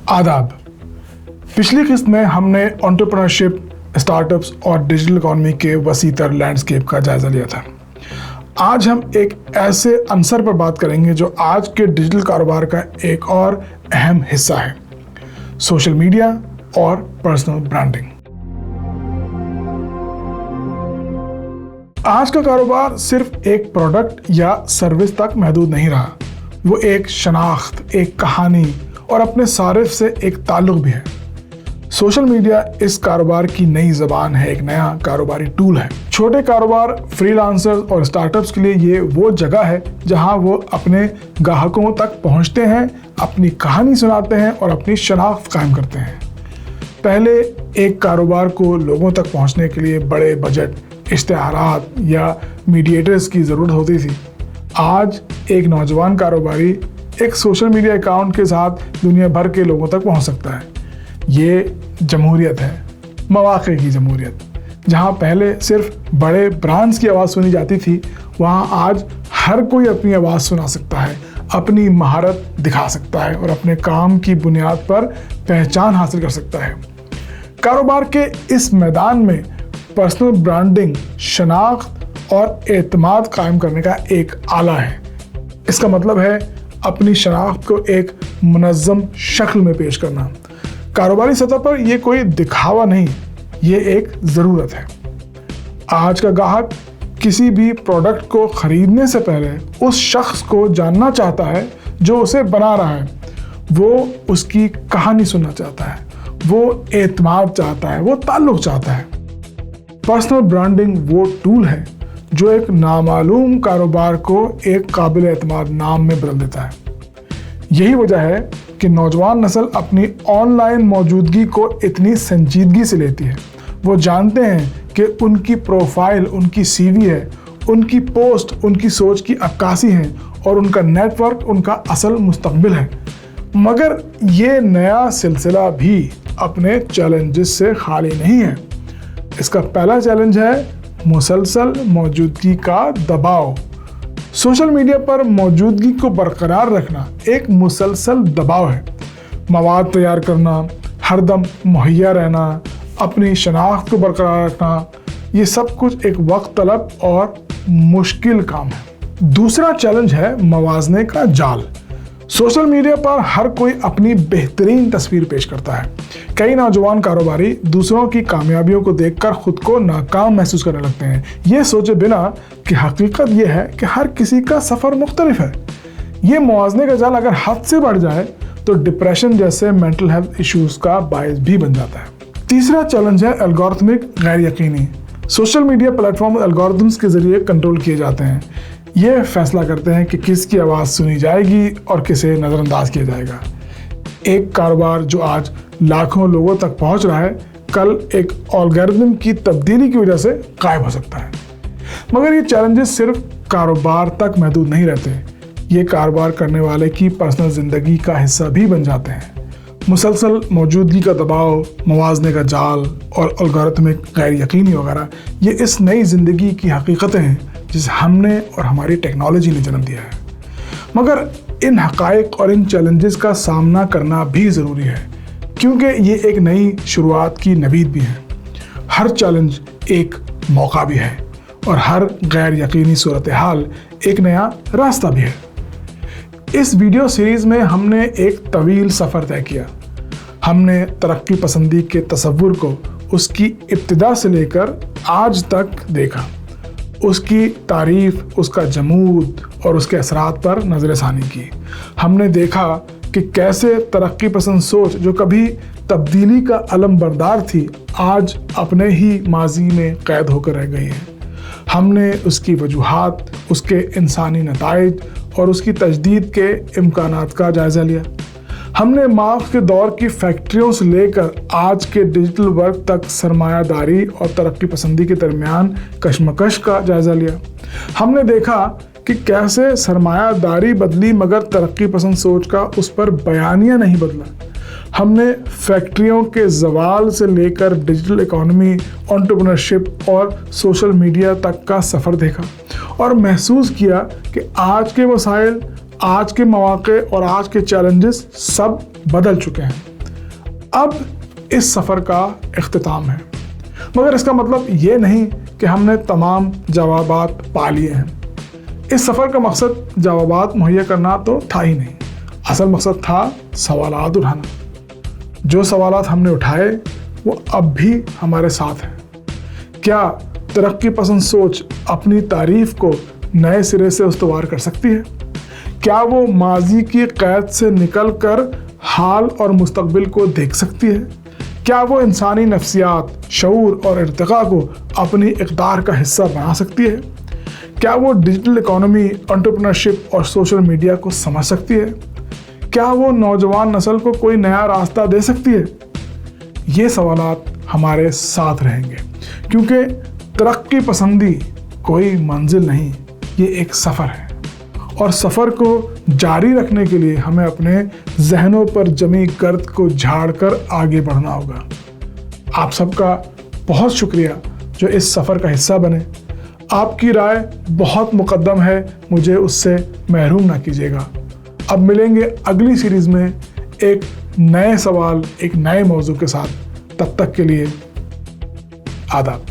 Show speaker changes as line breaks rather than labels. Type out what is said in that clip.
आदाब। पिछली किस्त में हमने एंटरप्रेन्योरशिप, स्टार्टअप्स और डिजिटल इकोनॉमी के वसीतर लैंडस्केप का जायजा लिया था। आज हम एक ऐसे अंसर पर बात करेंगे जो आज के डिजिटल कारोबार का एक और अहम हिस्सा है, सोशल मीडिया और पर्सनल ब्रांडिंग। आज का कारोबार सिर्फ एक प्रोडक्ट या सर्विस तक महदूद नहीं रहा, वो एक शनाख्त, एक कहानी और अपने सारिफ से एक ताल्लुक भी है। सोशल मीडिया इस कारोबार की नई ज़बान है, एक नया कारोबारी टूल है। छोटे कारोबार, फ्रीलांसर्स और स्टार्टअप्स के लिए ये वो जगह है जहां वो अपने ग्राहकों तक पहुंचते हैं, अपनी कहानी सुनाते हैं और अपनी शनाख्त कायम करते हैं। पहले एक कारोबार को लोगों तक पहुंचने के लिए बड़े बजट, इश्तिहारात या मीडिएटर्स की ज़रूरत होती थी। आज एक नौजवान कारोबारी एक सोशल मीडिया अकाउंट के साथ दुनिया भर के लोगों तक पहुंच सकता है। ये जमहूरियत है, मौक़े की जमहूरियत। जहां पहले सिर्फ बड़े ब्रांड्स की आवाज़ सुनी जाती थी, वहां आज हर कोई अपनी आवाज़ सुना सकता है, अपनी महारत दिखा सकता है और अपने काम की बुनियाद पर पहचान हासिल कर सकता है। कारोबार के इस मैदान में पर्सनल ब्रांडिंग, शनाख्त और एतमाद कायम करने का एक आला है। इसका मतलब है अपनी शनाख्त को एक मुनज़्ज़म शक्ल में पेश करना। कारोबारी सतह पर यह कोई दिखावा नहीं, ये एक ज़रूरत है। आज का ग्राहक किसी भी प्रोडक्ट को खरीदने से पहले उस शख्स को जानना चाहता है जो उसे बना रहा है। वो उसकी कहानी सुनना चाहता है, वो एतमाद चाहता है, वो ताल्लुक़ चाहता है। पर्सनल ब्रांडिंग वो टूल है जो एक नामालूम कारोबार को एक काबिल एतमाद नाम में बदल देता है। यही वजह है कि नौजवान नस्ल अपनी ऑनलाइन मौजूदगी को इतनी संजीदगी से लेती है। वो जानते हैं कि उनकी प्रोफाइल उनकी सीवी है, उनकी पोस्ट उनकी सोच की अक्कासी है और उनका नेटवर्क उनका असल मुस्तकबिल है। मगर ये नया सिलसिला भी अपने चैलेंजेस से खाली नहीं है। इसका पहला चैलेंज है मुसलसल मौजूदगी का दबाव। सोशल मीडिया पर मौजूदगी को बरकरार रखना एक मुसलसल दबाव है। मवाद तैयार करना, हरदम मुहैया रहना, अपनी शनाख्त को बरकरार रखना, ये सब कुछ एक वक्त तलब और मुश्किल काम है। दूसरा चैलेंज है मवाज़ने का जाल। सोशल मीडिया पर हर कोई अपनी बेहतरीन तस्वीर पेश करता है। कई नौजवान कारोबारी दूसरों की कामयाबियों को देखकर खुद को नाकाम महसूस करने लगते हैं, ये सोचे बिना कि हकीकत ये है कि हर किसी का सफ़र मुख्तलिफ है। ये मुआवजे का जाल अगर हद से बढ़ जाए तो डिप्रेशन जैसे मेंटल हेल्थ इश्यूज़ का बायस भी बन जाता है। तीसरा चैलेंज है एल्गोरिथमिक गैर यकीनी। सोशल मीडिया प्लेटफॉर्म एल्गोरिथम्स के ज़रिए कंट्रोल किए जाते हैं। ये फैसला करते हैं कि किसकी आवाज़ सुनी जाएगी और किसे नज़रअंदाज किया जाएगा। एक कारोबार जो आज लाखों लोगों तक पहुंच रहा है, कल एक एल्गोरिथम की तब्दीली की वजह से गायब हो सकता है। मगर ये चैलेंजेस सिर्फ कारोबार तक महदूद नहीं रहते, ये कारोबार करने वाले की पर्सनल ज़िंदगी का हिस्सा भी बन जाते हैं। मुसलसल मौजूदगी का दबाव, मवाज़ने का जाल और एल्गोरिथमिक गैर यकीनी वगैरह, ये इस नई ज़िंदगी की हकीकतें हैं जिसे हमने और हमारी टेक्नोलॉजी ने जन्म दिया है। मगर इन हक़ाइक़ और इन चैलेंजेस का सामना करना भी ज़रूरी है, क्योंकि ये एक नई शुरुआत की नवीद भी है। हर चैलेंज एक मौका भी है और हर गैर यकीनी सूरत हाल एक नया रास्ता भी है। इस वीडियो सीरीज़ में हमने एक तवील सफ़र तय किया। हमने तरक्की पसंदी के तसव्वुर को उसकी इब्तिदा से लेकर आज तक देखा, उसकी तारीफ, उसका जमूद और उसके असरात पर नज़रसानी की। हमने देखा कि कैसे तरक्की पसंद सोच जो कभी तब्दीली का अलम बरदार थी, आज अपने ही माजी में कैद होकर रह गई है। हमने उसकी वजूहात, उसके इंसानी नताइज और उसकी तजदीद के इम्कानात का जायज़ा लिया। हमने मार्क्स के दौर की फैक्ट्रियों से लेकर आज के डिजिटल वर्क तक सरमायादारी और तरक्की पसंदी के दरमियान कशमकश का जायज़ा लिया। हमने देखा कि कैसे सरमायादारी बदली मगर तरक्की पसंद सोच का उस पर बयानिया नहीं बदला। हमने फैक्ट्रियों के ज़वाल से लेकर डिजिटल इकोनॉमी, एंटरप्रेन्योरशिप और सोशल मीडिया तक का सफ़र देखा और महसूस किया कि आज के वसाइल, आज के मौक़े और आज के चैलेंजेस सब बदल चुके हैं। اب इस सफ़र का इख्तिताम है, मगर इसका मतलब ये नहीं कि हमने तमाम जवाबात पा लिए हैं। इस सफ़र का मकसद जवाबात मुहैया करना तो था ही नहीं, असल मकसद था सवालात उठाना। जो सवालात हमने उठाए वो अब भी हमारे साथ हैं। क्या तरक्की पसंद सोच अपनी तारीफ को नए सिरे से उस्तवार कर सकती है? क्या वो माजी की कैद से निकल कर हाल और मुस्तकबिल को देख सकती है? क्या वो इंसानी नफ्सियात, शऊर और इर्तिका को अपनी इक़दार का हिस्सा बना सकती है? क्या वो डिजिटल इकोनॉमी, एंटरप्रेन्योरशिप और सोशल मीडिया को समझ सकती है? क्या वो नौजवान नस्ल को कोई नया रास्ता दे सकती है? ये सवालात हमारे साथ रहेंगे, क्योंकि तरक्की पसंदी कोई मंजिल नहीं, ये एक सफ़र है, और सफ़र को जारी रखने के लिए हमें अपने जहनों पर जमी गर्द को झाड़कर आगे बढ़ना होगा। आप सबका बहुत शुक्रिया जो इस सफ़र का हिस्सा बने। आपकी राय बहुत मुकद्दम है, मुझे उससे महरूम ना कीजिएगा। अब मिलेंगे अगली सीरीज़ में एक नए सवाल, एक नए मौजू के साथ। तब तक के लिए आदाब।